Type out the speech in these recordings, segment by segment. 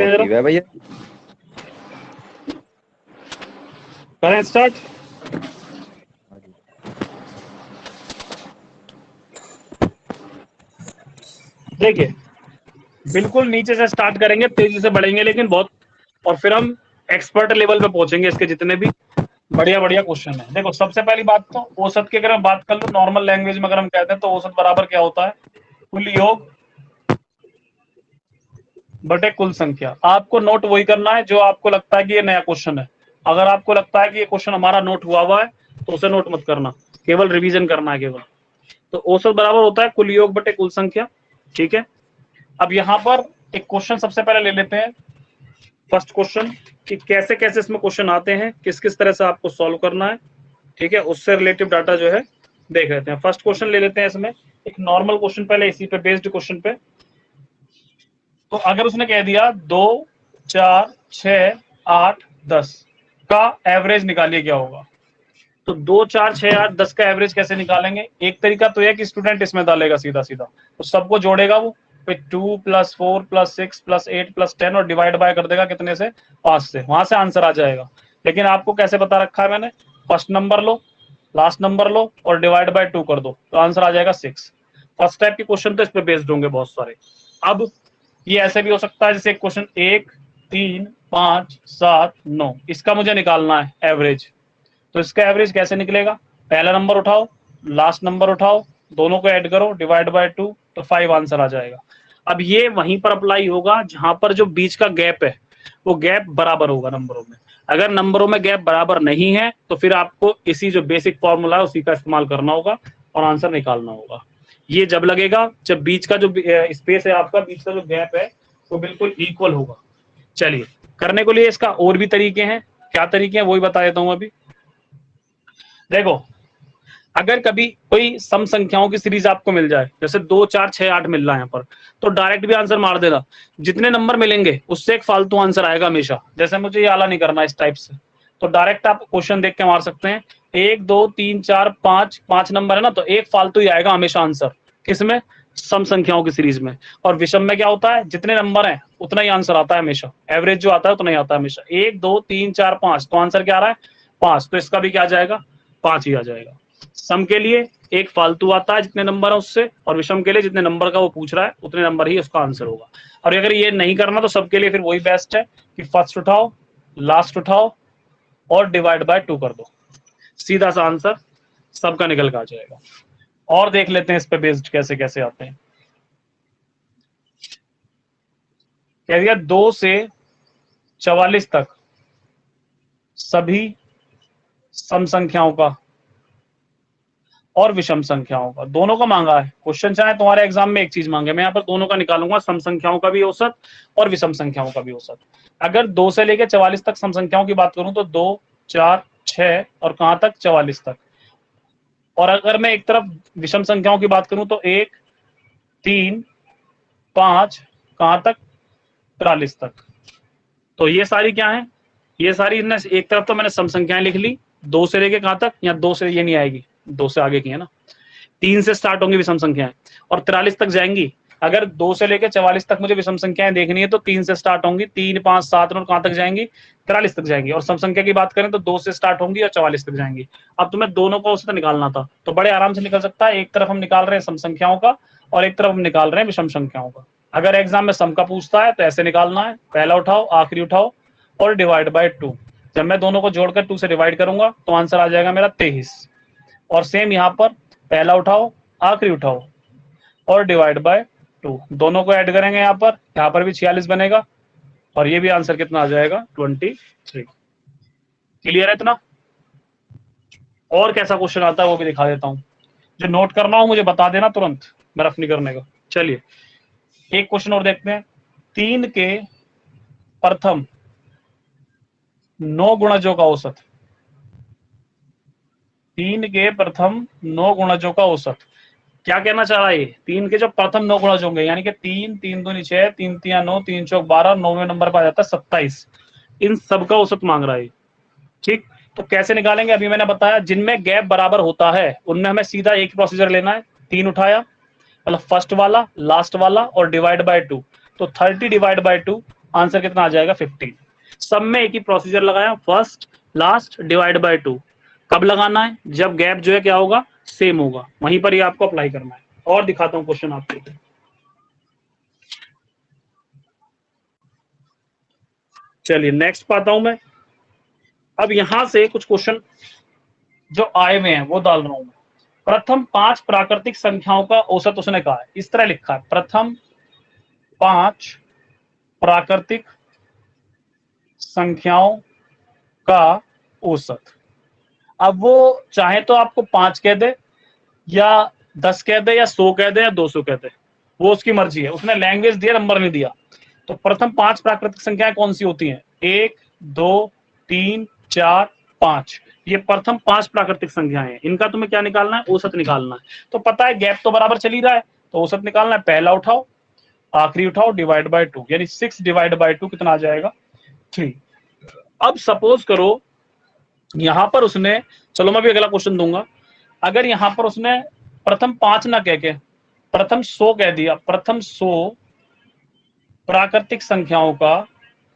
ठीक है भैया, करें स्टार्ट। देखिए बिल्कुल नीचे से स्टार्ट करेंगे, तेजी से बढ़ेंगे लेकिन बहुत, और फिर हम एक्सपर्ट लेवल पे पहुंचेंगे। इसके जितने भी बढ़िया बढ़िया क्वेश्चन है, देखो सबसे पहली बात तो औसत की अगर हम बात कर लो, नॉर्मल लैंग्वेज में अगर हम कहते हैं तो औसत बराबर क्या होता है, कुल योग बटे कुल संख्या। आपको नोट वही करना है जो आपको लगता है कि ये नया क्वेश्चन है। अगर आपको लगता है कि ये क्वेश्चन हमारा नोट हुआ है तो उसे नोट मत करना, केवल रिवीजन करना है केवल। तो औसत बराबर होता है कुल योग बटे कुल संख्या। ठीक है, अब यहां पर एक क्वेश्चन सबसे पहले ले लेते हैं, फर्स्ट क्वेश्चन, कि कैसे कैसे इसमें क्वेश्चन आते हैं, किस किस तरह से आपको सॉल्व करना है। ठीक है, उससे रिलेटिव डाटा जो है देख लेते हैं। फर्स्ट क्वेश्चन ले लेते हैं, इसमें एक नॉर्मल क्वेश्चन पहले इसी पे बेस्ड क्वेश्चन पे। तो अगर उसने कह दिया 2 4 6 8 10 का एवरेज निकालिए, क्या होगा। तो 2 4 6 8 10 का एवरेज कैसे निकालेंगे। एक तरीका तो यह कि स्टूडेंट इसमें डालेगा सीधा सीधा, तो सबको जोड़ेगा वो, फिर 2 + 4 + 6 + 8 + 10 और डिवाइड बाय कर देगा कितने से, 5 से, वहां से आंसर आ जाएगा। लेकिन आपको कैसे बता रखा है मैंने, फर्स्ट नंबर लो, लास्ट नंबर लो और डिवाइड बाय 2 कर दो, तो आंसर आ जाएगा 6। फर्स्ट टाइप के क्वेश्चन तो इस पे बेस्ड होंगे बहुत सारे। अब ये ऐसे भी हो सकता है जैसे क्वेश्चन 1 3 5 7 9, इसका मुझे निकालना है एवरेज। तो इसका एवरेज कैसे निकलेगा, पहला नंबर उठाओ, लास्ट नंबर उठाओ, दोनों को ऐड करो, डिवाइड बाय 2, तो 5 आंसर आ जाएगा। अब ये वहीं पर अप्लाई होगा जहां पर जो बीच का गैप है वो गैप बराबर होगा नंबरों में। अगर नंबरों में गैप बराबर नहीं है तो फिर आपको इसी जो बेसिक फॉर्मूला है उसी का इस्तेमाल करना होगा और आंसर निकालना होगा। ये जब लगेगा जब बीच का जो स्पेस है, आपका बीच का जो गैप है वो बिल्कुल इक्वल होगा। चलिए, करने के लिए इसका और भी तरीके हैं, क्या तरीके हैं वो ही बता देता हूं अभी। देखो, अगर कभी कोई सम संख्याओं की सीरीज आपको मिल जाए, जैसे 2 4 6 8 मिल रहा है यहाँ पर, तो डायरेक्ट भी आंसर मार देना। जितने नंबर मिलेंगे उससे एक फालतू आंसर आएगा हमेशा, जैसे मुझे ये आला नहीं करना इस टाइप से। तो डायरेक्ट आप क्वेश्चन देख के मार सकते हैं, 1 2 3 4 5 5 नंबर है ना, तो एक फालतू ही आएगा हमेशा आंसर, किसमें, सम संख्याओं की सीरीज में। और विषम में क्या होता है, जितने नंबर हैं उतना ही आंसर आता है हमेशा, एवरेज जो आता है उतना ही आता है हमेशा। 1 2 3 4 5, तो आंसर क्या आ रहा है, 5, तो इसका भी क्या आ जाएगा, 5 ही आ जाएगा। सम के लिए एक फालतू आता है जितने नंबर है उससे, और विषम के लिए जितने नंबर का वो पूछ रहा है उतने नंबर ही उसका आंसर होगा। और अगर ये नहीं करना तो सबके लिए फिर वही बेस्ट है कि फर्स्ट उठाओ, लास्ट उठाओ और डिवाइड बाय 2 कर दो, सीधा सा आंसर सबका निकल के आ जाएगा। और देख लेते हैं इस पे बेस्ड कैसे कैसे आते हैं। कह दिया 2 से 44 तक सभी सम संख्याओं का और विषम संख्याओं का, दोनों का मांगा है क्वेश्चन। चाहे तुम्हारे एग्जाम में एक चीज मांगे, मैं यहाँ पर दोनों का निकालूंगा, सम संख्याओं का भी औसत और विषम संख्याओं का भी औसत। अगर 2 से लेकर 44 तक सम संख्याओं की बात करूं तो 2 4 6 और कहां तक, 44 तक। और अगर मैं एक तरफ विषम संख्याओं की बात करूं तो 1 3 5 कहां तक, 43 तक। तो ये सारी क्या है, ये सारी एक तरफ तो मैंने सम संख्याएं लिख ली, 2 से लेके कहां तक, या 2 से ये नहीं आएगी, 2 से आगे की है ना, 3 से स्टार्ट होंगी विषम संख्याएं और 43 तक जाएंगी। अगर 2 से लेकर 44 तक मुझे विषम संख्याएं देखनी है तो 3 से स्टार्ट होंगी, 3 5 7 और कहां तक जाएंगी, 43 तक जाएंगी। और सम संख्या की बात करें तो 2 से स्टार्ट होंगी और 44 तक जाएंगी। अब तुम्हें दोनों का औसत निकालना था तो बड़े आराम से निकल सकता है। एक तरफ हम निकाल रहे हैं सम संख्याओं का और एक तरफ हम निकाल रहे हैं विषम संख्याओं का। अगर एग्जाम में सम का पूछता है तो ऐसे निकालना है, पहला उठाओ, आखिरी उठाओ और डिवाइड बाय 2। जब मैं दोनों को जोड़कर 2 से डिवाइड करूंगा तो आंसर आ जाएगा मेरा 23। और सेम यहाँ पर पहला उठाओ, आखिरी उठाओ और डिवाइड बाय 2, दोनों को ऐड करेंगे यहाँ पर भी 46 बनेगा और ये भी आंसर कितना आ जाएगा, 23। क्लियर है इतना। और कैसा क्वेश्चन आता है वो भी दिखा देता हूं, जो नोट करना हो मुझे बता देना तुरंत, मैं रफ नहीं करने का। चलिए एक क्वेश्चन और देखते हैं, 3 के प्रथम 9 गुणजों का औसत, 3 के प्रथम 9 गुणजों का औसत। क्या कहना चाह रहा है, 3 के जो प्रथम 9 गुणज होंगे, यानी कि 3 3 दूनी 6, 3 3 9, 3 चौक 12, 9वें नंबर पर आ जाता है 27, इन सबका औसत मांग रहा है। ठीक, तो कैसे निकालेंगे, अभी मैंने बताया, जिनमें गैप बराबर होता है उनमें हमें सीधा एक प्रोसीजर लेना है। 3 उठाया, मतलब फर्स्ट वाला, लास्ट वाला और डिवाइड बाय 2, तो 30 डिवाइड बाय 2 आंसर कितना आ जाएगा 15। सब में एक ही प्रोसीजर लगाया, फर्स्ट लास्ट डिवाइड बाय 2। कब लगाना है? जब गैप जो है क्या होगा, सेम होगा, वहीं पर ही आपको अप्लाई करना है। और दिखाता हूं क्वेश्चन आपको। चलिए नेक्स्ट पाता हूं मैं। अब यहां से कुछ क्वेश्चन जो आए हुए हैं वो डाल रहा हूं मैं। प्रथम 5 प्राकृतिक संख्याओं का औसत उसने कहा है, इस तरह लिखा है, प्रथम 5 प्राकृतिक संख्याओं का औसत। अब वो चाहे तो आपको 5 कह दे या 10 कह दे या 100 कह दे या 200 कह दे, वो उसकी मर्जी है। उसने लैंग्वेज दिया, नंबर नहीं दिया। तो प्रथम 5 प्राकृतिक संख्याएं कौन सी होती हैं? 1 2 3 4 5। ये प्रथम 5 प्राकृतिक संख्याएं हैं। इनका तुम्हें क्या निकालना है? औसत निकालना है। तो पता है गैप तो बराबर चल ही रहा है, तो औसत निकालना है। पहला उठाओ, आखिरी उठाओ, डिवाइड बाय 2, यानी 6 डिवाइड बाय 2 कितना आ जाएगा? 3। अब सपोज करो यहां पर उसने, चलो मैं भी अगला क्वेश्चन दूंगा, अगर यहां पर उसने प्रथम 5 ना कह के प्रथम 100 कह दिया, प्रथम 100 प्राकृतिक संख्याओं का,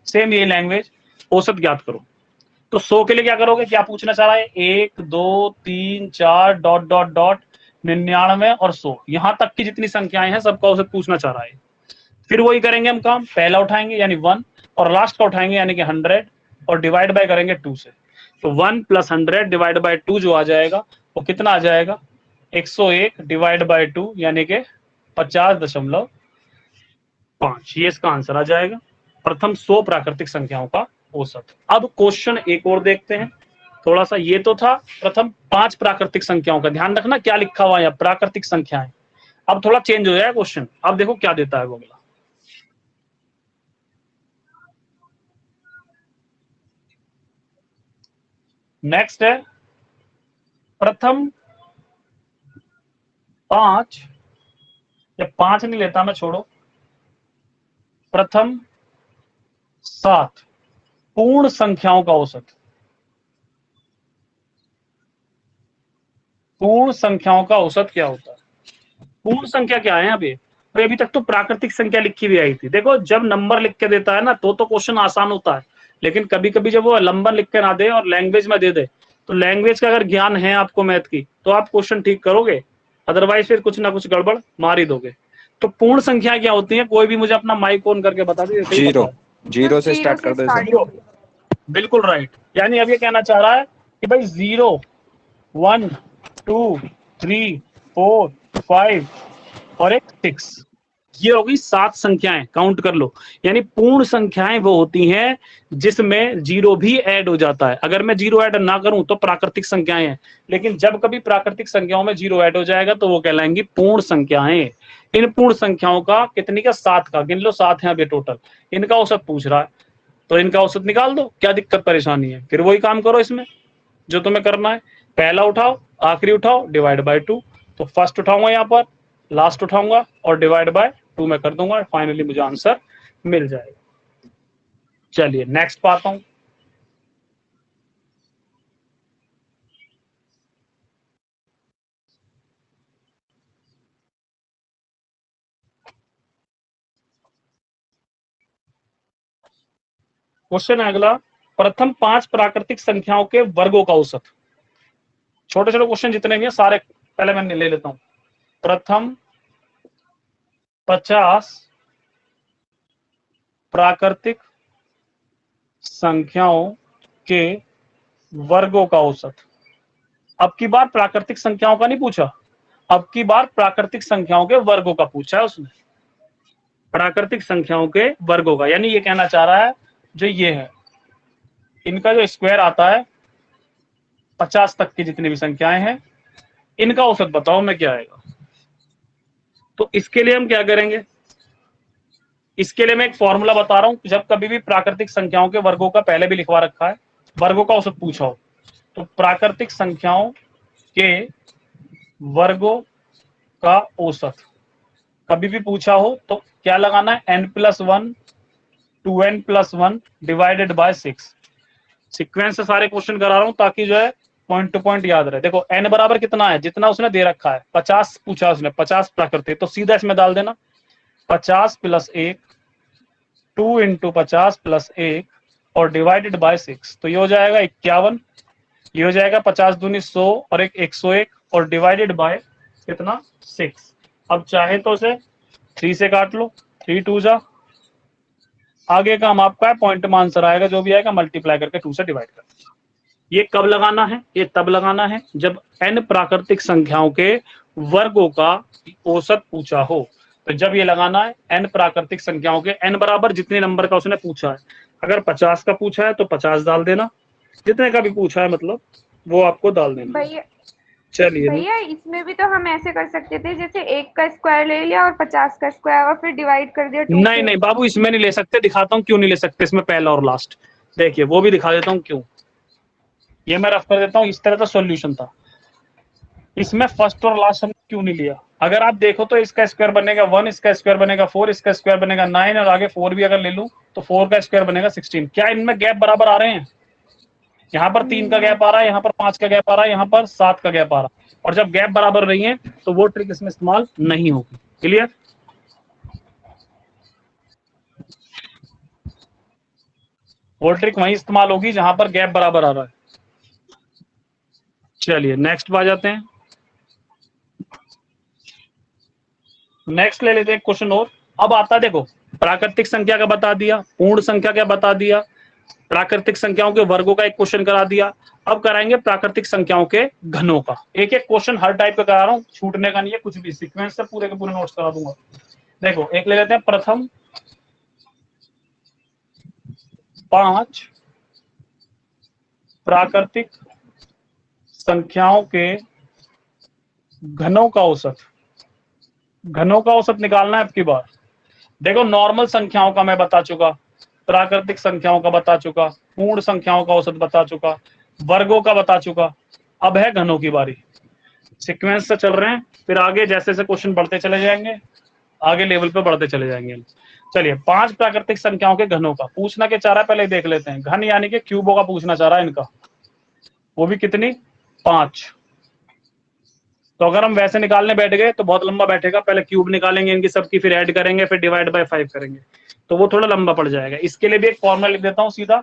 सेम ये लैंग्वेज, औसत ज्ञात करो। तो 100 के लिए क्या करोगे? क्या पूछना चाह रहा है? 1 2 3 4 डॉट डॉट डॉट 99 और 100, यहां तक की जितनी संख्याएं हैं सबका औसत पूछना चाह रहा है। फिर वही करेंगे हम काम, पहला उठाएंगे यानी 1 और लास्ट का उठाएंगे यानी कि 100 और डिवाइड बाय करेंगे 2 से। तो 1 + 100 डिवाइड बाय 2 जो आ जाएगा वो कितना आ जाएगा? 101 डिवाइड बाय 2 यानी कि 50.5। ये इसका आंसर आ जाएगा, प्रथम 100 प्राकृतिक संख्याओं का औसत। अब क्वेश्चन एक और देखते हैं थोड़ा सा। ये तो था प्रथम 5 प्राकृतिक संख्याओं का, ध्यान रखना क्या लिखा हुआ है यहाँ, प्राकृतिक संख्याएं। अब थोड़ा चेंज हो जाएगा क्वेश्चन, अब देखो क्या देता है वो अगला। नेक्स्ट है प्रथम 5, या 5 नहीं लेता मैं, छोड़ो, प्रथम 7 पूर्ण संख्याओं का औसत। पूर्ण संख्याओं का औसत क्या होता है? पूर्ण संख्या क्या है अभी? अभी तक तो प्राकृतिक संख्या लिखी हुई आई थी। देखो जब नंबर लिख के देता है ना तो क्वेश्चन आसान होता है, लेकिन कभी कभी जब वो नंबर लिख के ना दे और लैंग्वेज में दे दे, तो लैंग्वेज का अगर ज्ञान है आपको मैथ की तो आप क्वेश्चन ठीक करोगे, अदरवाइज फिर कुछ ना कुछ गड़बड़ मार ही दोगे। तो पूर्ण संख्या क्या होती है? कोई भी मुझे अपना माइक ऑन करके बता दे, सही पता जीरो। है। जीरो से स्टार्ट कर दो सर। जीरो, बिल्कुल राइट। यानी अब ये कहना चाह रहा है कि भाई 0 1 2 3 4 5 और एक 6, ये होगी 7 संख्याएं, काउंट कर लो। यानी पूर्ण संख्याएं वो होती हैं जिसमें जीरो भी ऐड हो जाता है। अगर मैं जीरो ऐड ना करूं तो प्राकृतिक संख्याएं हैं, लेकिन जब कभी प्राकृतिक संख्याओं में जीरो ऐड हो जाएगा तो वो कहलाएंगी पूर्ण संख्याएं। इन पूर्ण संख्याओं का कितनी का? 7 का, गिन लो 7 है अभी टोटल। इनका औसत पूछ रहा है, तो इनका औसत निकाल दो, क्या दिक्कत परेशानी है? फिर वही काम करो इसमें जो तुम्हें करना है, पहला उठाओ, आखिरी उठाओ, डिवाइड बाय 2। तो फर्स्ट उठाऊंगा यहाँ पर, लास्ट उठाऊंगा और डिवाइड बाय 2 में कर दूंगा, फाइनली मुझे आंसर मिल जाएगा। चलिए नेक्स्ट पाता हूं। क्वेश्चन है अगला, प्रथम 5 प्राकृतिक संख्याओं के वर्गों का औसत। छोटे छोटे क्वेश्चन जितने भी हैं सारे पहले मैं ले लेता हूं। प्रथम 50 प्राकृतिक संख्याओं के वर्गों का औसत। अब की बार प्राकृतिक संख्याओं का नहीं पूछा, अब की बार प्राकृतिक संख्याओं के वर्गों का पूछा है उसने, प्राकृतिक संख्याओं के वर्गों का। यानी ये कहना चाह रहा है जो ये है इनका जो स्क्वायर आता है 50 तक की जितनी भी संख्याएं हैं, इनका औसत बताओ मैं क्या आएगा। तो इसके लिए हम क्या करेंगे, इसके लिए मैं एक फॉर्मूला बता रहा हूं। जब कभी भी प्राकृतिक संख्याओं के वर्गों का, पहले भी लिखवा रखा है, वर्गों का औसत पूछा हो, तो प्राकृतिक संख्याओं के वर्गों का औसत कभी भी पूछा हो तो क्या लगाना है? n+1 2n+1 divided by 6। Sequence से सारे क्वेश्चन करा रहा हूं ताकि जो है पॉइंट टू पॉइंट याद रहे। देखो n बराबर कितना है? जितना उसने दे रखा है, 50 पूछा उसने, 50 प्राकृतिक, तो सीधा इसमें डाल देना 50 + 1 2 इंटू 50 प्लस 1 और डिवाइडेड बाय 6, तो ये हो जाएगा 51, ये हो जाएगा 50 दूनी 100 और एक 101 और डिवाइडेड बाय कितना 6। अब चाहे तो उसे 3 से काट लो, 3 2 जा, आगे काम आपका है, पॉइंट में आंसर आएगा, जो भी आएगा मल्टीप्लाई करके 2 से डिवाइड कर। ये कब लगाना है? ये तब लगाना है जब n प्राकृतिक संख्याओं के वर्गों का औसत पूछा हो। तो जब ये लगाना है n प्राकृतिक संख्याओं के, n बराबर जितने नंबर का उसने पूछा है, अगर 50 का पूछा है तो 50 डाल देना, जितने का भी पूछा है मतलब वो आपको डाल देना। भैया चलिए भैया इसमें भी तो हम ऐसे कर सकते थे, जैसे 1 का स्क्वायर ले लिया और 50 का स्क्वायर और फिर डिवाइड कर दिया 2 नहीं से। नहीं बाबू, इसमें नहीं ले सकते, दिखाता हूँ क्यों नहीं ले सकते इसमें, पहला और लास्ट देखिए, वो भी दिखा देता हूँ क्यों। ये मैं रफ कर देता हूँ, इस तरह का सॉल्यूशन था, इसमें फर्स्ट और लास्ट हमने क्यों नहीं लिया। अगर आप देखो तो इसका स्क्वायर बनेगा 1, इसका स्क्वायर बनेगा 4, इसका स्क्वायर बनेगा 9 और आगे 4 भी अगर ले लूं तो 4 का स्क्वायर बनेगा 16। क्या इनमें गैप बराबर आ रहे हैं? यहाँ पर 3 का गैप आ रहा है, यहाँ पर 5 का गैप आ रहा है, यहाँ पर 7 का गैप आ रहा है, और जब गैप बराबर नहीं है तो वो ट्रिक इसमें इस्तेमाल नहीं होगी। क्लियर? वो ट्रिक वहीं इस्तेमाल होगी जहां पर गैप बराबर आ रहा है। चलिए नेक्स्ट पे आ जाते हैं। नेक्स्ट ले लेते हैं क्वेश्चन और। अब आता है देखो, प्राकृतिक संख्या का बता दिया, पूर्ण संख्या का बता दिया, प्राकृतिक संख्याओं के वर्गों का एक क्वेश्चन करा दिया। अब कराएंगे प्राकृतिक संख्याओं के घनों का। एक एक क्वेश्चन हर टाइप का करा रहा हूँ, छूटने का नहीं है कुछ भी, सीक्वेंस से पूरे के पूरे नोट्स करा दूंगा। देखो एक ले लेते हैं, प्रथम 5 प्राकृतिक संख्याओं के घनों का औसत। घनों का औसत निकालना है आपकी बार। देखो नॉर्मल संख्याओं का मैं बता चुका, प्राकृतिक संख्याओं का बता चुका, पूर्ण संख्याओं का औसत बता चुका, वर्गों का बता चुका, अब है घनों की बारी। सीक्वेंस से चल रहे हैं, फिर आगे जैसे जैसे क्वेश्चन बढ़ते चले जाएंगे, आगे लेवल पे बढ़ते चले जाएंगे। चलिए 5 प्राकृतिक संख्याओं के घनों का पूछना के चाह रहा है, पहले देख लेते हैं। घन यानी कि क्यूबों का पूछना चाह रहा है इनका, वो भी कितनी? 5। तो अगर हम वैसे निकालने बैठ गए तो बहुत लंबा बैठेगा, पहले क्यूब निकालेंगे इनकी सबकी, फिर ऐड करेंगे, फिर डिवाइड बाय 5 करेंगे, तो वो थोड़ा लंबा पड़ जाएगा। इसके लिए भी एक फॉर्मूला लिख देता हूं सीधा,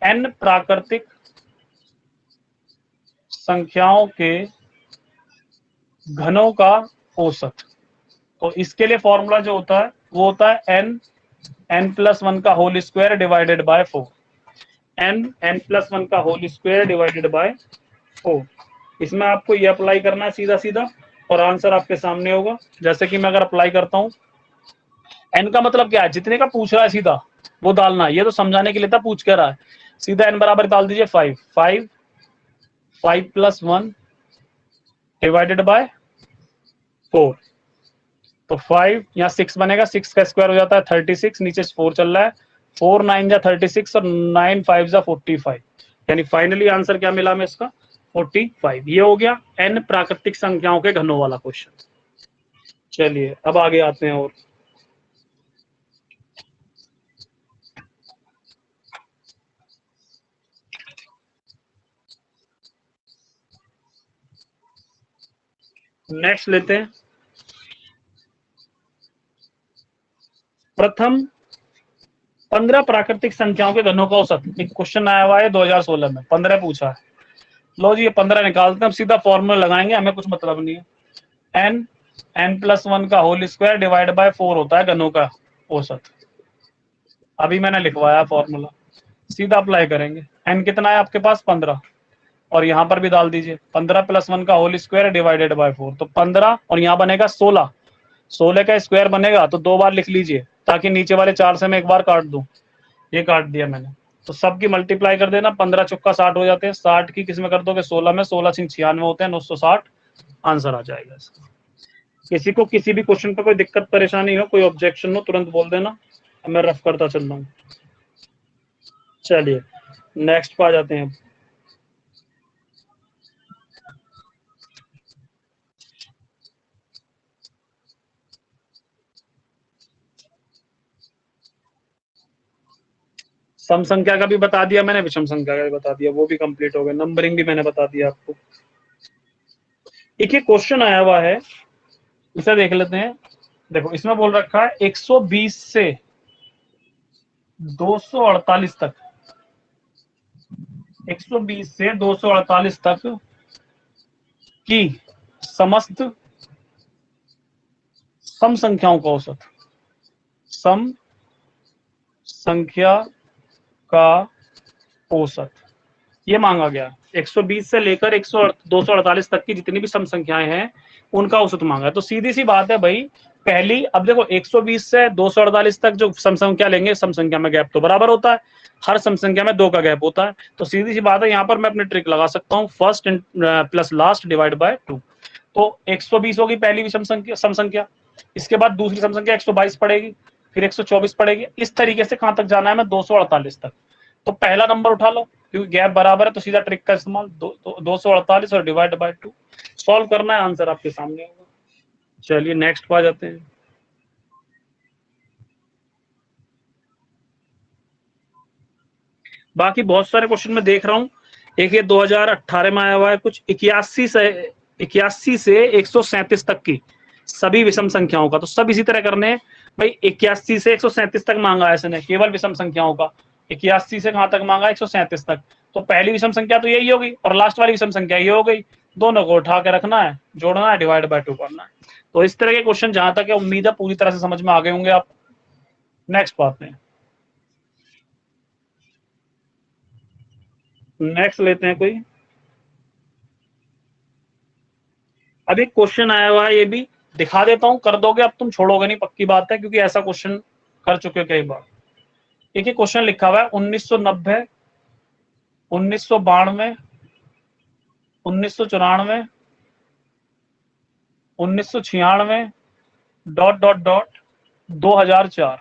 n प्राकृतिक संख्याओं के घनों का औसत। तो इसके लिए फॉर्मूला जो होता है वो होता है n+1 का whole square divided by 4। n+1 का होल स्क्वायर डिवाइडेड बाय 4। इसमें आपको ये अप्लाई करना है सीधा सीधा, और आंसर आपके सामने होगा। जैसे कि मैं अगर अप्लाई करता हूं, n का मतलब क्या है? जितने का पूछ रहा है सीधा वो डालना है, ये तो समझाने के लिए था, पूछ कर रहा है। सीधा n बराबर डाल दीजिए 5, 5+1 डिवाइडेड बाय 4। तो 5 यहाँ 6 बनेगा, 6 का स्क्वायर हो जाता है 36, नीचे 4 चल रहा है, 4 9 जा 36 और 9 5 जा 45, यानी फाइनली आंसर क्या मिला हमें इसका? 45। ये हो गया n प्राकृतिक संख्याओं के घनों वाला क्वेश्चन। चलिए अब आगे आते हैं और नेक्स्ट लेते हैं। प्रथम 15 प्राकृतिक संख्याओं के घनों का औसत। एक क्वेश्चन आया हुआ है 2016 में, 15 पूछा है। लो जी ये 15 निकालते हैं, अब सीधा फॉर्मूला लगाएंगे, हमें कुछ मतलब नहीं है। n+1 का होल स्क्वायर डिवाइड बाय 4 होता है घनों का औसत। अभी मैंने लिखवाया फॉर्मूला, सीधा अप्लाई करेंगे। n कितना है आपके पास? 15, और यहाँ पर भी डाल दीजिए 15+1 का होल स्क्वायर डिवाइडेड बाय 4, तो 15 और यहाँ बनेगा 16। 16 का स्क्वायर बनेगा तो 2 बार लिख लीजिए, ताकि नीचे वाले 4 से मैं एक बार काट दूं। ये काट दिया मैंने, तो सबकी मल्टीप्लाई कर देना, 15 चौका 60 हो जाते हैं। 60 की किस में कर दोगे? 16 में, 16 से 96 होते हैं, 960 आंसर आ जाएगा इसका। किसी को किसी भी क्वेश्चन पर कोई दिक्कत परेशानी हो, कोई ऑब्जेक्शन हो, तुरंत बोल देना, मैं रफ करता चल रहा हूँ। चलिए नेक्स्ट पे आ जाते हैं। सम संख्या का भी बता दिया मैंने, विषम संख्या का भी बता दिया, वो भी कंप्लीट हो गया। नंबरिंग भी मैंने बता दिया आपको। एक ही क्वेश्चन आया हुआ है, इसे देख लेते हैं। देखो इसमें बोल रखा है 120 से 248 तक, 120 से 248 तक की समस्त सम संख्याओं का औसत, सम संख्या का औसत ये मांगा गया। 120 से लेकर 248 तक की जितनी भी सम संख्याएं हैं उनका औसत मांगा है। तो सीधी सी बात है भाई, पहली, अब देखो 120 से 248 तक जो सम संख्या लेंगे, सम संख्या में गैप तो बराबर होता है, हर सम संख्या में 2 का गैप होता है। तो सीधी सी बात है, यहाँ पर मैं अपनी ट्रिक लगा सकता हूँ, first plus last divide by 2। तो 120 होगी पहली भी सम संख्या, इसके बाद दूसरी सम संख्या 122 पड़ेगी, फिर 124 पड़ेगी, इस तरीके से कहां तक जाना है मैं, 248 तक। तो पहला नंबर उठा लो, क्योंकि गैप बराबर है तो सीधा ट्रिक का इस्तेमाल, 248 और डिवाइड बाय 2 सॉल्व करना है, आंसर आपके सामने होगा। चलिए नेक्स्ट पे आ जाते हैं। बाकी बहुत सारे क्वेश्चन में देख रहा हूं, एक ये 2018 में आया हुआ है कुछ 81 से 137 तक की सभी विषम संख्याओं का, तो सब इसी तरह करने हैं भाई। 81 से 137 तक मांगा है इसने, केवल विषम संख्याओं का। 81 से कहां तक मांगा, 137 तक। तो पहली विषम संख्या तो यही होगी और लास्ट वाली विषम संख्या ये हो गई, दोनों को उठा के रखना है, जोड़ना है, डिवाइड बाय 2 करना है। तो इस तरह के क्वेश्चन जहां तक है उम्मीद है पूरी तरह से समझ में आ गए होंगे आप। नेक्स्ट बात में, नेक्स्ट लेते हैं कोई। अब एक क्वेश्चन आया हुआ है, ये भी दिखा देता हूं, कर दोगे अब तुम, छोड़ोगे नहीं, पक्की बात है, क्योंकि ऐसा क्वेश्चन कर चुके कई बार। एक ही क्वेश्चन लिखा हुआ है 1990, 1992, 1994, 1996, डॉट डॉट डॉट 2004,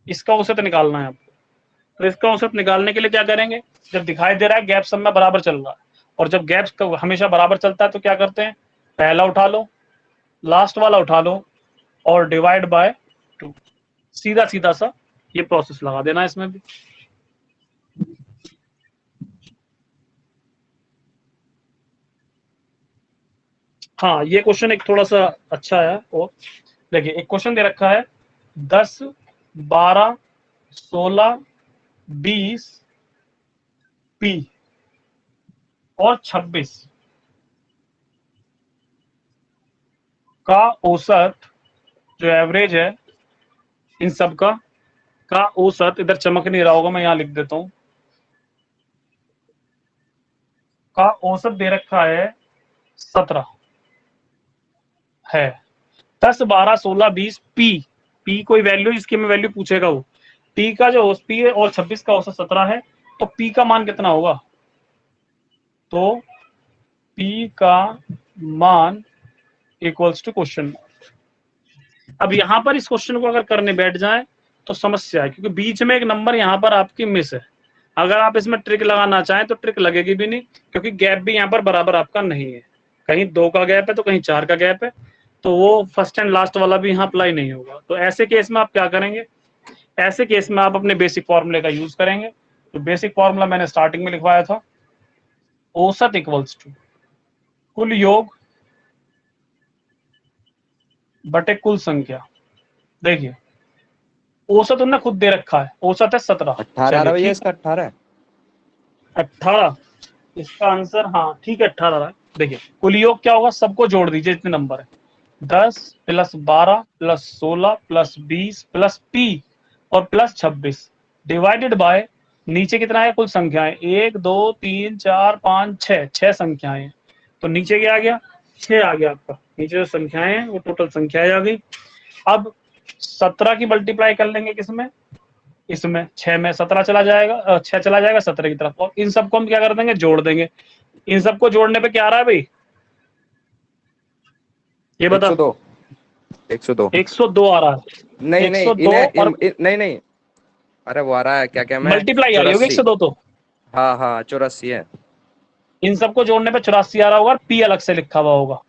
इसका औसत निकालना है आपको। तो इसका औसत निकालने के लिए क्या करेंगे, जब दिखाई दे रहा है गैप सब में बराबर चल रहा है, और जब गैप हमेशा बराबर चलता है तो क्या करते हैं, पहला उठा लो, लास्ट वाला उठा लो और डिवाइड बाय 2, सीधा सीधा सा ये प्रोसेस लगा देना इसमें भी। हाँ, ये क्वेश्चन एक थोड़ा सा अच्छा है। और देखिए एक क्वेश्चन दे रखा है 10, 12, 16, 20, पी और 26 का औसत, जो एवरेज है इन सब का औसत, इधर चमक नहीं रहा होगा, मैं यहां लिख देता हूं, का औसत दे रखा है 17 है। 10, 12, 16, 20, पी कोई वैल्यू, इसकी में वैल्यू पूछेगा वो, पी का जो पी है और 26 का औसत 17 है, तो पी का मान कितना होगा, तो पी का मान इक्वल्स टू क्वेश्चन। अब यहां पर इस क्वेश्चन को अगर करने बैठ जाए तो समस्या है, क्योंकि बीच में एक नंबर यहां पर आपकी मिस है। अगर आप इसमें ट्रिक लगाना चाहें तो ट्रिक लगेगी भी नहीं, क्योंकि गैप भी यहाँ पर बराबर आपका नहीं है, कहीं 2 का गैप है तो कहीं 4 का गैप है, तो वो फर्स्ट एंड लास्ट वाला भी यहाँ अप्लाई नहीं होगा। तो ऐसे केस में आप क्या करेंगे, ऐसे केस में आप अपने बेसिक फॉर्मूले का यूज करेंगे। तो बेसिक फॉर्मूला मैंने स्टार्टिंग में लिखवाया था, औसत इक्वल्स टू कुल योग बटे कुल संख्या। देखिए औसत उन्होंने खुद दे रखा है, औसत है 17। 18 रहा भैया, इसका 18 18, इसका आंसर, हाँ ठीक है 18 है। देखिए कुल योग क्या होगा, सबको जोड़ दीजिए जितने नंबर है, 10 plus 12 plus 16 plus 20 plus P और प्लस 26 डिवाइडेड बाय, नीचे कितना है कुल संख्याएं, 1 2 3 4 5 6, 6 संख्याएं हैं। तो नीचे क्या आ गया, 6 आ गया आपका, नीचे जो संख्याएं हैं वो टोटल संख्याएं आ गई। अब 17 की मल्टीप्लाई कर लेंगे किसमें, इसमें 6 में 17 चला जाएगा, 6 चला जाएगा 17 की तरफ, और इन सबको हम क्या कर देंगे, जोड़ देंगे। इन सबको जोड़ने पे क्या आ रहा है भाई, ये बता, 102 102 102 आ रहा है। नहीं नहीं 102 और नहीं नहीं, अरे वो आ रहा है, क्या क्या मैं, मल्टीप्लाई आ रही होगी 84। 102, तो हाँ हाँ 84 है। इन सबको जोड़ने पे 84 आ रहा होगा, पी अलग से लिखा हुआ होगा।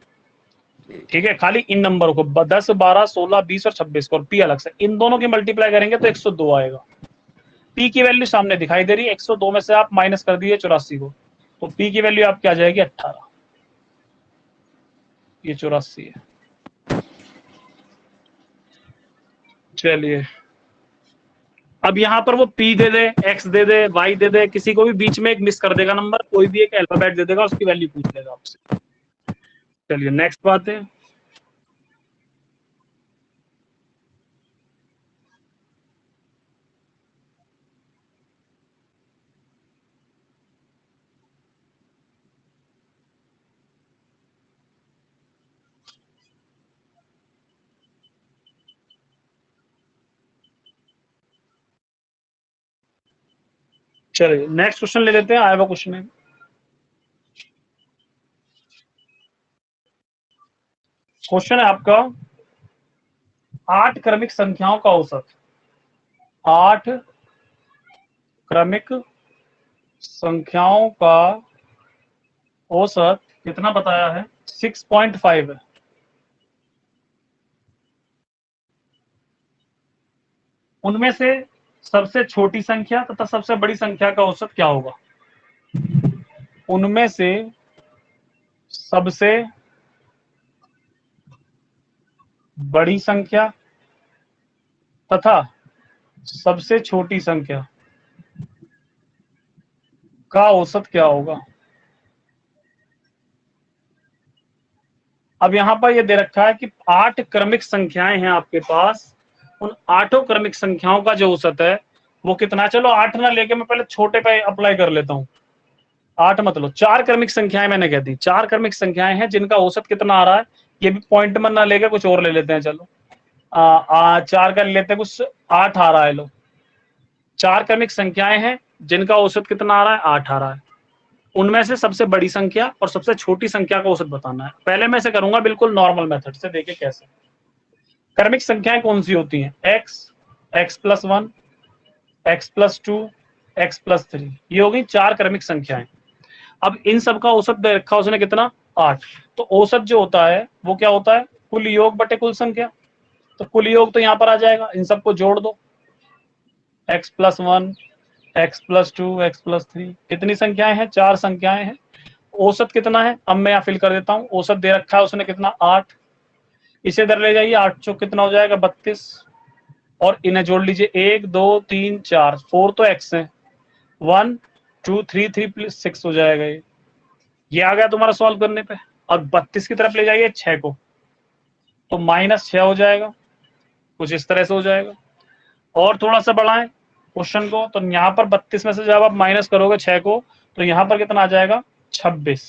ठीक है, खाली इन नंबरों को 10, 12, 16, 20 और 26 को, और पी अलग से, इन दोनों की मल्टीप्लाई करेंगे तो 102 आएगा। पी की वैल्यू सामने दिखाई दे रही है, 102 में से आप माइनस कर दीजिए 84 को, तो पी की वैल्यू आपकी आ जाएगी 18, ये 84 है। चलिए अब यहाँ पर वो p दे दे, x दे दे, y दे दे, किसी को भी बीच में एक मिस कर देगा नंबर, कोई भी एक अल्फाबेट दे देगा, उसकी वैल्यू पूछ लेगा आपसे। चलिए नेक्स्ट बात है, चलिए नेक्स्ट क्वेश्चन ले लेते हैं। आया हुआ क्वेश्चन है, क्वेश्चन है आपका 8 क्रमिक संख्याओं का औसत, 8 क्रमिक संख्याओं का औसत कितना बताया है? 6.5 है। उनमें से सबसे छोटी संख्या तथा सबसे बड़ी संख्या का औसत क्या होगा? उनमें से सबसे बड़ी संख्या तथा सबसे छोटी संख्या का औसत क्या होगा? अब यहां पर यह दे रखा है कि 8 क्रमिक संख्याएं हैं आपके पास, उन 8 क्रमिक संख्याओं का जो औसत है वो कितना? चलो 8 ना लेके मैं पहले छोटे पे अप्लाई कर लेता हूं। 8 मतलब 4 क्रमिक संख्याएं मैंने कह दी, 4 क्रमिक संख्याएं हैं जिनका औसत कितना आ रहा है, ये भी पॉइंट में ना लेके कुछ और ले लेते हैं। चलो 4 का लेते हैं, कुछ 8 आ रहा है। लो 4 क्रमिक संख्याएं हैं जिनका औसत कितना आ रहा है? 8 आ रहा है। उनमें से सबसे बड़ी संख्या और सबसे छोटी संख्या का औसत बताना है। पहले मैं इसे करूंगा बिल्कुल नॉर्मल मेथड से, देखिए कैसे। क्रमिक संख्याएं कौन सी होती हैं? x, x+1, x+2, x+3, ये हो गई 4 क्रमिक संख्याएं। अब इन सब का औसत दे रखा उसने कितना? 8। तो औसत जो होता है वो क्या होता है? कुल योग बटे कुल संख्या। तो कुल योग तो यहां पर आ जाएगा, इन सबको जोड़ दो, x+1, x+2, x+3, कितनी संख्याएं हैं? 4 संख्याएं हैं। औसत कितना है? अब मैं यहां फिल कर देता हूं। औसत दे रखा है उसने कितना? 8। इसे इधर ले जाइए, 8 चौक कितना हो जाएगा? 32, और इन्हें जोड़ लीजिए, 1 2 3 4, 4 तो x है, 1 2 3 3 + 6 हो जाएगा। ये आ गया तुम्हारा सॉल्व करने पे। अब 32 की तरफ ले जाइए 6 को, तो -6 हो जाएगा, कुछ इस तरह से हो जाएगा। और थोड़ा सा बढ़ाएं क्वेश्चन को, तो यहाँ पर 32 में से जब आप माइनस करोगे 6 को, तो यहाँ पर कितना आ जाएगा? 26,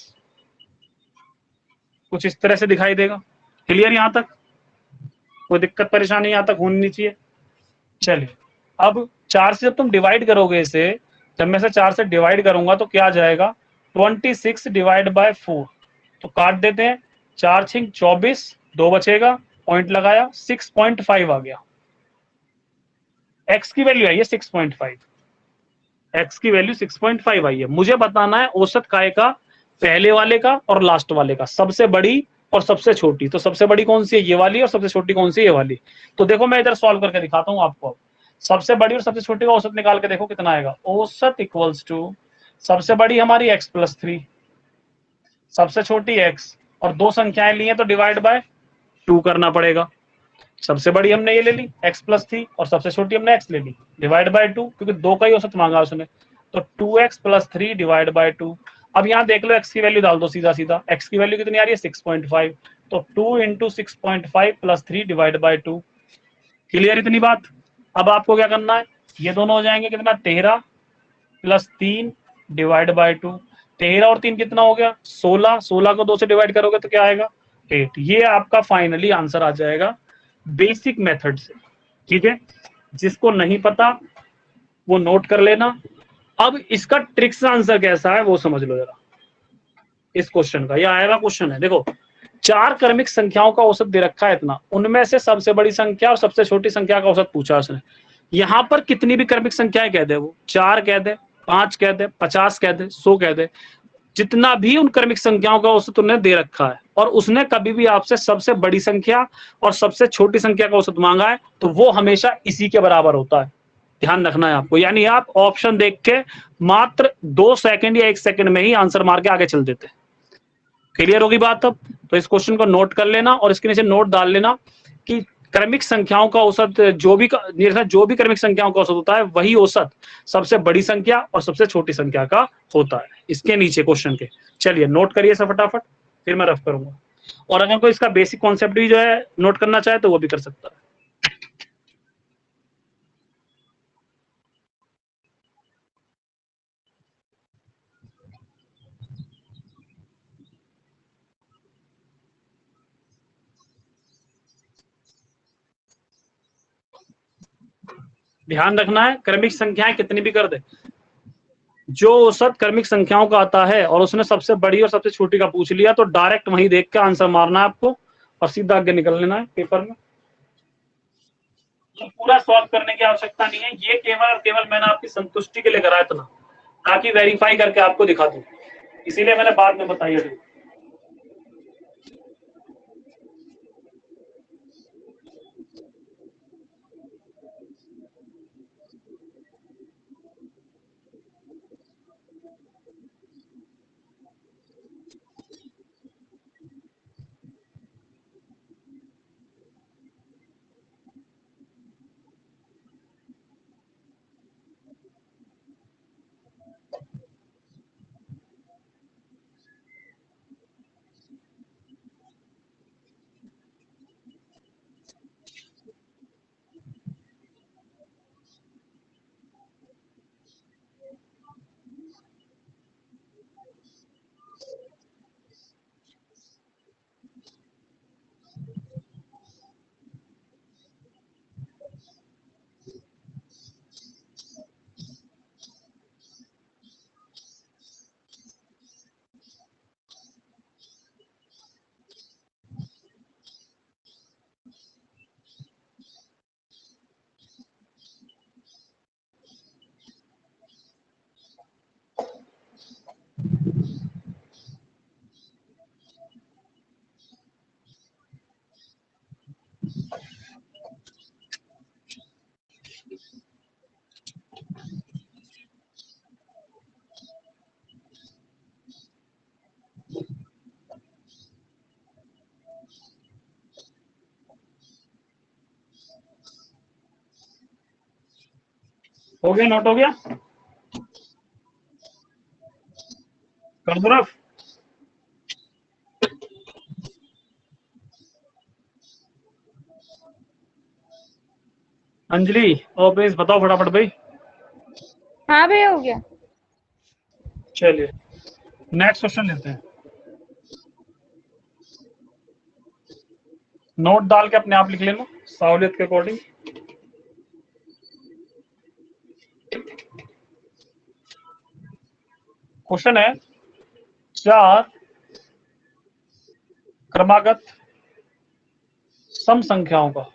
कुछ इस तरह से दिखाई देगा। क्लियर यहाँ तक? कोई दिक्कत परेशानी यहाँ तक होनी नहीं चाहिए। चलिए अब 4 से जब तुम डिवाइड करोगे इसे, जब मैं इसे 4 से डिवाइड करूंगा तो क्या आ जाएगा? 26 डिवाइड बाय 4, तो काट देते हैं, 4 6 24, 2 बचेगा, पॉइंट लगाया, 6.5 आ गया। x की वैल्यू आई है 6.5, x की वैल्यू 6.5 आई है। मुझे बताना है औसत काय का, पहले वाले का और लास्ट वाले का, सबसे बड़ी और सबसे छोटी। तो सबसे बड़ी कौन सी है? ये वाली, और सबसे छोटी कौन सी है? ये वाली। तो देखो मैं इधर सॉल्व करके दिखाता हूं आपको। सबसे बड़ी और सबसे छोटी का औसत निकाल के देखो कितना आएगा। औसत इक्वल्स टू, सबसे बड़ी हमारी x+3, सबसे छोटी x, और दो संख्याएं ली हैं तो डिवाइड बाय 2 करना पड़ेगा। सबसे बड़ी हमने ये ले ली x+3, और सबसे छोटी हमने x ले ली, डिवाइड बाय 2, क्योंकि दो का ही औसत मांगा उसने। तो 2x+3 डिवाइड बाय 2। अब यहाँ देख लो x की वैल्यू डाल दो सीधा सीधा। x की वैल्यू कितनी आ रही है? 6.5। तो 2 × 6.5 + 3 डिवाइड बाय 2। क्लियर इतनी बात? अब आपको क्या करना है, ये दोनों हो जाएंगे कितना? 13 + 3 डिवाइड बाय 2। 13 और 3 कितना हो गया? 16। 16 को 2 से डिवाइड करोगे तो क्या आएगा? 8। ये आपका फाइनली आंसर आ जाएगा बेसिक मेथड से। ठीक है, जिसको नहीं पता वो नोट कर लेना। अब इसका ट्रिक्स आंसर कैसा है वो समझ लो जरा इस क्वेश्चन का। ये आया हुआ क्वेश्चन है, देखो 4 क्रमिक संख्याओं का औसत दे रखा है इतना, उनमें से सबसे बड़ी संख्या और सबसे छोटी संख्या का औसत पूछा उसने। यहां पर कितनी भी क्रमिक संख्याएं कह दे, वो 4 कह दे, 5 कह दे, 50 कह दे, 100 कह दे, जितना भी उन क्रमिक संख्याओं का औसत उन्हें दे रखा है, और उसने कभी भी आपसे सबसे बड़ी संख्या और सबसे छोटी संख्या का औसत मांगा है, तो वो हमेशा इसी के बराबर होता है। ध्यान रखना है आपको। यानी आप ऑप्शन देख के मात्र 2 सेकंड या 1 सेकंड में ही आंसर मार के आगे चल देते। क्लियर होगी बात? अब तो इस क्वेश्चन को नोट कर लेना और इसके नीचे नोट डाल लेना कि क्रमिक संख्याओं का औसत जो भी क्रमिक संख्याओं का औसत होता है वही औसत सबसे बड़ी संख्या और सबसे छोटी संख्या का होता है, इसके नीचे क्वेश्चन के। चलिए नोट करिए सब फटाफट, फिर मैं रफ करूंगा, और अगर कोई इसका बेसिक कॉन्सेप्ट भी जो है नोट करना चाहे तो वो भी कर सकता है। ध्यान रखना है, क्रमिक संख्याएं कितनी भी कर दे, जो औसत क्रमिक संख्याओं का आता है और उसने सबसे बड़ी और सबसे छोटी का पूछ लिया तो डायरेक्ट वहीं देख के आंसर मारना है आपको और सीधा आगे निकल लेना है पेपर में। पूरा सॉल्व करने की आवश्यकता नहीं है, ये केवल केवल मैंने आपकी संतुष्टि के लिए करा इतना, ताकि वेरीफाई करके आपको दिखा दूं, इसीलिए मैंने बाद में बताई है। हो गया, नोट हो गया, कर दो रफ। अंजलि और प्लीज बताओ फटाफट भाई। हाँ भैया हो गया। चलिए नेक्स्ट क्वेश्चन लेते हैं, नोट डाल के अपने आप लिख लेना सहूलियत के अकॉर्डिंग। क्वेश्चन है, चार क्रमागत सम संख्याओं का,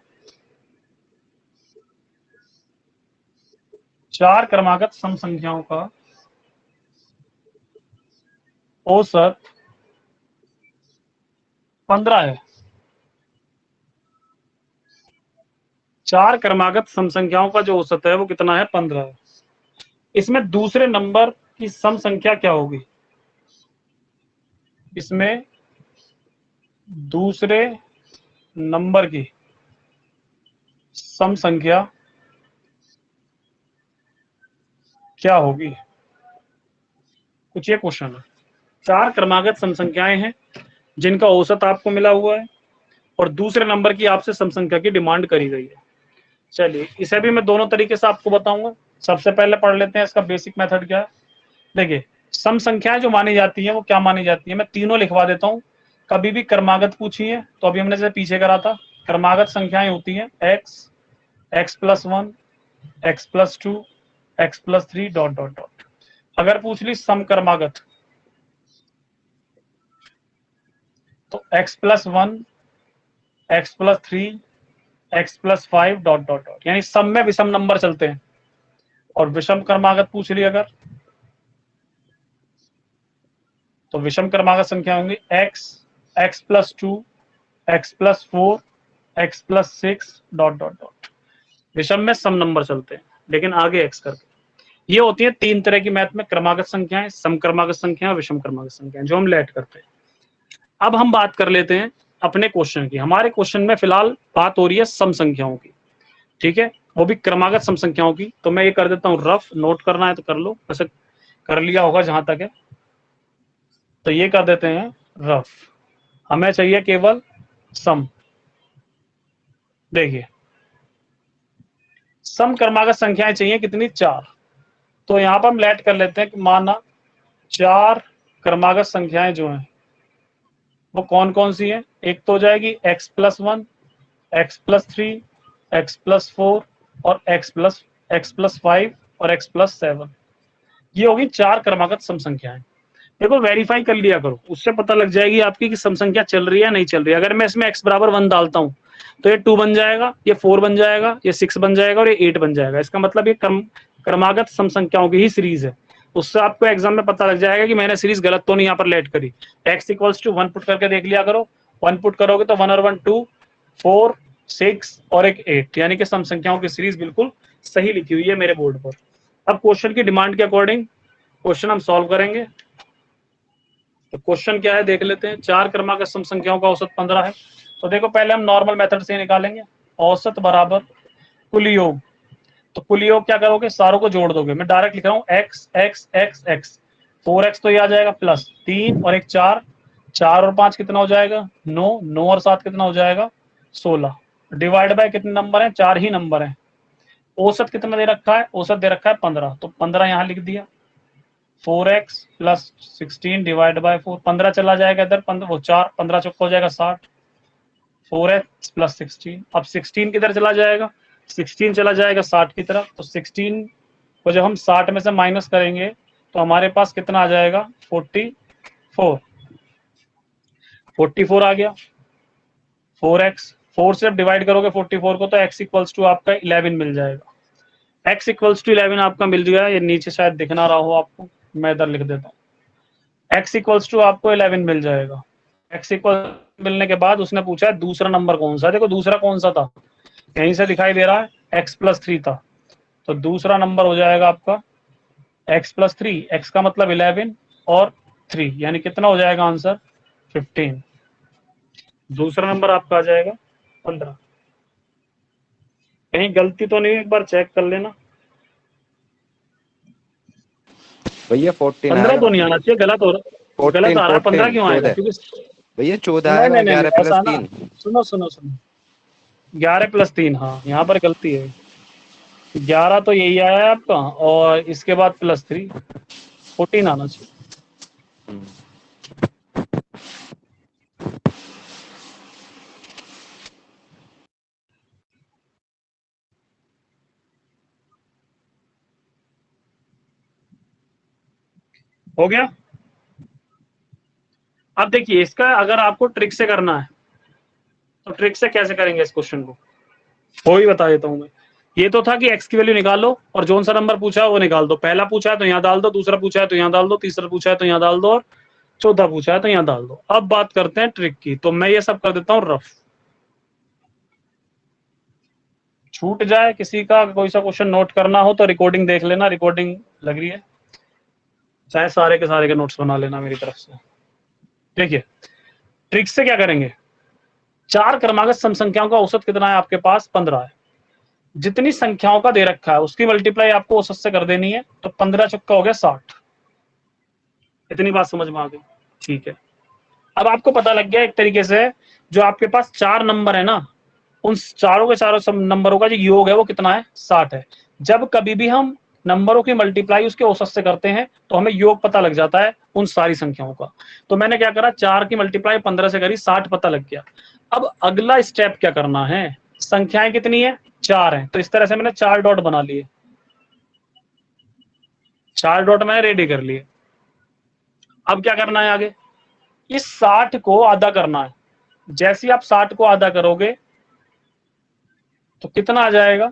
चार क्रमागत सम संख्याओं का औसत 15 है। चार क्रमागत सम संख्याओं का जो औसत है वो कितना है, 15 है। इसमें दूसरे नंबर की सम संख्या क्या होगी, इसमें दूसरे नंबर की सम संख्या क्या होगी, कुछ ये क्वेश्चन है। चार क्रमागत सम संख्याएं हैं जिनका औसत आपको मिला हुआ है और दूसरे नंबर की आपसे सम संख्या की डिमांड करी गई है। चलिए इसे भी मैं दोनों तरीके से आपको बताऊंगा। सबसे पहले पढ़ लेते हैं इसका बेसिक मेथड क्या है। देखिए सम संख्याएं जो मानी जाती है वो क्या मानी जाती है, मैं तीनों लिखवा देता हूं। कभी भी क्रमागत पूछी है तो अभी हमने जैसे पीछे करा था, क्रमागत संख्याएं होती हैं x, x plus 1, x plus 2, x plus 3 dot dot dot. अगर पूछ ली सम क्रमागत तो x plus 1, x plus 3, x plus 5 dot dot dot, यानी सम में विषम नंबर चलते हैं। और विषम क्रमागत पूछ ली अगर तो विषम क्रमागत संख्या होंगी x, x plus 2, x plus 4, x plus 6 dot dot dot. विषम में सम नंबर चलते हैं लेकिन आगे एक्स करके। ये होती है तीन तरह की मैथ में क्रमागत संख्याएं, सम क्रमागत संख्याएं और विषम क्रमागत संख्याएं जो हम लेट करते हैं। अब हम बात कर लेते हैं अपने क्वेश्चन की। हमारे क्वेश्चन में फिलहाल बात हो रही है सम संख्याओं की, ठीक है, वो भी क्रमागत सम संख्याओं की। तो मैं ये कर देता हूँ रफ, नोट करना है तो कर लो, वैसे कर लिया होगा जहां तक है। तो ये कर देते हैं रफ, हमें चाहिए केवल सम। देखिए सम क्रमागत संख्याएं चाहिए कितनी, 4। तो यहां पर हम लेट कर लेते हैं कि माना 4 क्रमागत संख्याएं जो हैं वो कौन कौन सी हैं। एक तो हो जाएगी x+1, x+3, x+4 और x+5 और x+7। ये होगी 4 क्रमागत सम संख्याएं। देखो वेरीफाई कर लिया करो, उससे पता लग जाएगी आपकी कि सम संख्या चल रही है या नहीं चल रही है। अगर मैं इसमें x बराबर 1 डालता हूं तो ये 2 बन जाएगा, ये 4 बन जाएगा, ये 6 बन जाएगा और ये 8 बन जाएगा। इसका मतलब ये क्रमागत सम संख्याओं की ही सीरीज है। उससे आपको एग्जाम में पता लग जाएगा कि मैंने सीरीज गलत तो नहीं यहाँ पर लेट करी। x = 1 पुट करके देख लिया करो, 1 पुट करोगे तो 1 और 1 2, 4, 6 और एक 8, यानी कि सम संख्याओं की सीरीज बिल्कुल सही लिखी हुई है मेरे बोर्ड पर। अब क्वेश्चन की डिमांड के अकॉर्डिंग क्वेश्चन हम सॉल्व करेंगे। तो क्वेश्चन क्या है देख लेते हैं। 4 क्रमागत सम संख्याओं का औसत 15 है। तो देखो पहले हम नॉर्मल मेथड से निकालेंगे, औसत बराबर कुल योग। तो कुल योग क्या करोगे, सारों को जोड़ दोगे। मैं डायरेक्ट लिख रहा हूँ x x x x, 4x तो ये आ जाएगा प्लस 3 और एक 4, 4 और 5 कितना हो जाएगा 9, 9 और 7 कितना हो जाएगा 16, डिवाइड बाय कितने नंबर हैं, 4 ही नंबर हैं। औसत कितना दे रखा है, औसत दे रखा है 15, तो 15 यहाँ लिख दिया। 4x प्लस 16 डिवाइड बाय 4, 15 चला जाएगा इधर, 15 वो 4, 15 चौका हो जाएगा 60, 4x प्लस 16। अब 16 किधर चला जाएगा, 16 चला जाएगा 60 की तरफ। तो 16 को जब हम 60 में से माइनस करेंगे तो हमारे पास कितना आ जाएगा 44, 44 आ गया। 4x, 4 से डिवाइड करोगे 44 को तो x इक्वल्स टू आपका 11 मिल जाएगा। x इक्वल्स टू 11 आपका मिल गया, ये नीचे शायद दिख ना रहा हो आपको, मैं इधर लिख देता हूँ। x इक्वल्स टू आपको 11 मिल जाएगा। x इक्वल मिलने के बाद उसने पूछा है दूसरा नंबर कौन सा है। देखो दूसरा कौन सा था, यहीं से दिखाई दे रहा है x+3 था। तो दूसरा नंबर हो जाएगा आपका x+3, x का मतलब 11 और 3, यानी कितना हो जाएगा आंसर 15। दूसरा नंबर आपका आ जाएगा 15। कहीं गलती तो नहीं, एक बार चेक कर लेना। भैया 14 15 तो आएगा। नहीं आना चाहिए, गलत हो रहा, गलत 14 आ रहा है। 15 क्यों आएगा, 14 क्योंकि भैया 14 नहीं आएगा, नहीं नहीं 11 ऐसा प्लस ना, 3। सुनो सुनो सुनो, 11+3, यहाँ पर गलती है। 11 तो यही आया है आपका, और इसके बाद +3, 14 आना चाहिए। हो गया। अब देखिए इसका अगर आपको ट्रिक से करना है तो ट्रिक से कैसे करेंगे इस क्वेश्चन को, वो भी बता देता हूं मैं। ये तो था कि x की वैल्यू निकालो और जो सा नंबर पूछा है वो निकाल दो। पहला पूछा है तो यहाँ डाल दो, दूसरा पूछा है तो यहाँ डाल दो, तीसरा पूछा है तो यहाँ डाल दो, और चौथा पूछा है तो यहाँ डाल दो। अब बात करते हैं ट्रिक की। तो मैं ये सब कर देता हूँ रफ। छूट जाए किसी का कोई सा क्वेश्चन नोट करना हो तो रिकॉर्डिंग देख लेना, रिकॉर्डिंग लग रही है, चाहे सारे के नोट्स बना लेना मेरी तरफ से। देखिए ट्रिक से क्या करेंगे, 4 क्रमागत सम संख्याओं का औसत कितना है आपके पास, 15 है। जितनी संख्याओं का दे रखा है उसकी मल्टीप्लाई आपको औसत से कर देनी है। तो 15 चौका हो गया 60। इतनी बात समझ में आ गई, ठीक है। अब आपको पता लग गया एक तरीके से, जो आपके पास 4 नंबर है ना, उन चारों के चारों सब नंबरों का जो योग है वो कितना है, 60 है। जब कभी भी हम नंबरों की मल्टीप्लाई उसके औसत से करते हैं तो हमें योग पता लग जाता है उन सारी संख्याओं का। तो मैंने क्या करा, 4 की मल्टीप्लाई 15 से करी, 60 पता लग गया। अब अगला स्टेप क्या करना है, संख्याएं कितनी है, 4 है। तो इस तरह से मैंने 4 डॉट बना लिए, 4 डॉट मैंने रेडी कर लिए। अब क्या करना है आगे, इस 60 को आधा करना है। जैसे ही आप 60 को आधा करोगे तो कितना आ जाएगा,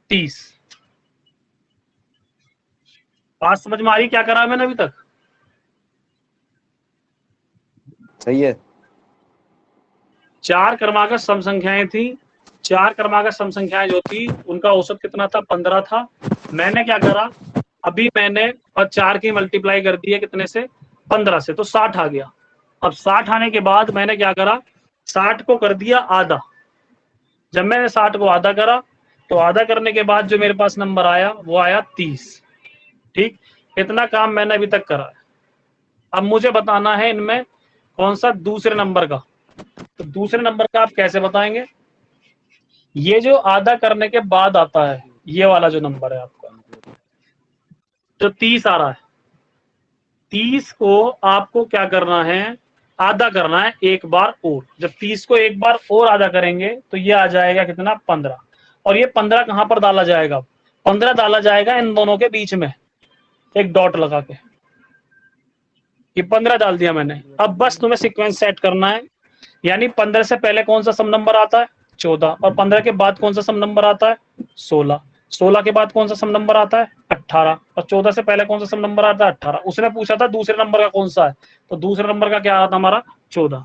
30। बात समझ में आ रही क्या करा मैंने अभी तक, सही है। 4 क्रमागत सम संख्याएं थी, 4 क्रमागत सम संख्याएं जो थी उनका औसत कितना था, 15 था। मैंने क्या करा, अभी मैंने और 4 की मल्टीप्लाई कर दी है कितने से, 15 से, तो 60 आ गया। अब 60 आने के बाद मैंने क्या करा, 60 को कर दिया आधा। जब मैंने 60 को आधा करा तो आधा करने के बाद जो मेरे पास नंबर आया वो आया 30। ठीक, इतना काम मैंने अभी तक करा है। अब मुझे बताना है इनमें कौन सा दूसरे नंबर का। तो दूसरे नंबर का आप कैसे बताएंगे? ये जो आधा करने के बाद आता है, ये वाला जो नंबर है आपका, जो 30 आ रहा है, 30 को आपको क्या करना है? आधा करना है एक बार और। जब 30 को एक बार और आधा करेंगे तो ये आ जाएगा कितना? 15। और ये 15 कहां पर डाला जाएगा? 15 डाला जाएगा इन दोनों के बीच में, एक डॉट लगा के। ये 15 डाल दिया मैंने। अब बस तुम्हें सीक्वेंस सेट करना है, यानी 15 से पहले कौन सा सम नंबर आता है? 14। और 15 के बाद कौन सा सम नंबर आता है? 16। 16 के बाद कौन सा सम नंबर आता है? 18। और 14 से पहले कौन सा सम नंबर आता है? 18। उसने पूछा था दूसरे नंबर का कौन सा है, तो दूसरे नंबर का क्या आता हमारा? 14।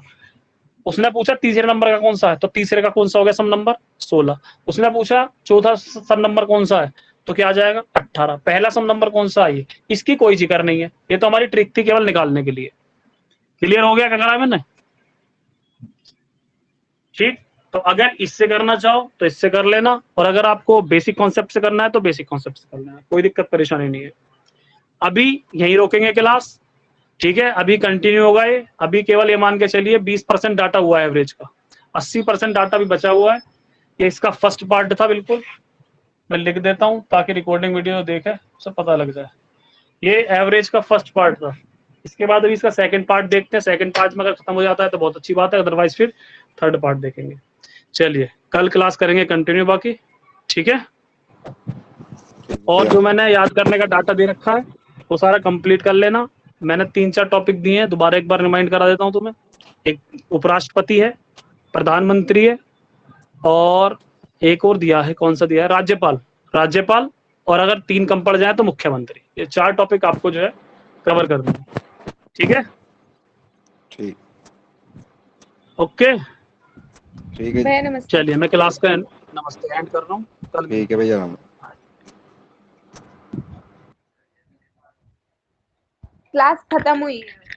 उसने पूछा तीसरे नंबर का कौन सा है, तो तीसरे का कौन सा हो गया सम नंबर? 16। उसने पूछा चौथा सम नंबर कौन सा है, तो क्या आ जाएगा? 18। पहला सम नंबर कौन सा है? इसकी कोई जिक्र नहीं है, ये तो हमारी ट्रिक थी केवल निकालने के लिए। क्लियर हो गया क्या करा मैंने? ठीक, तो अगर इससे करना चाहो तो इससे कर लेना, और अगर आपको बेसिक कॉन्सेप्ट से करना है तो बेसिक कॉन्सेप्ट से कर लेना, कोई दिक्कत परेशानी नहीं है। अभी यहीं रोकेंगे क्लास, ठीक है? अभी कंटिन्यू होगा ये। अभी केवल ये मान के चलिए 20% डाटा हुआ है एवरेज का, 80% डाटा भी बचा हुआ है। ये इसका फर्स्ट पार्ट था, बिल्कुल मैं लिख देता हूँ ताकि रिकॉर्डिंग वीडियो देखे सब पता लग जाए। ये एवरेज का फर्स्ट पार्ट था। इसके बाद अभी इसका सेकंड पार्ट देखते हैं। सेकंड पार्ट में अगर खत्म हो जाता है तो बहुत अच्छी बात है, अदरवाइज फिर थर्ड पार्ट देखेंगे। चलिए कल क्लास करेंगे कंटिन्यू बाकी, ठीक है? और जो मैंने याद करने का डाटा दे रखा है वो सारा कंप्लीट कर लेना। मैंने 3-4 टॉपिक दिए हैं, दोबारा एक बार रिमाइंड करा देता हूँ तुम्हें। एक उपराष्ट्रपति है, प्रधानमंत्री है, और एक और दिया है, कौन सा दिया है? राज्यपाल। राज्यपाल, और अगर 3 कम पड़ जाए तो मुख्यमंत्री। ये 4 टॉपिक आपको जो है कवर कर देना, ठीक है? ठीक ओके, ठीक है भैया नमस्ते। चलिए मैं क्लास का नमस्ते एंड कर रहा हूँ। कल ठीक है भैया। क्लास खत्म हुई है।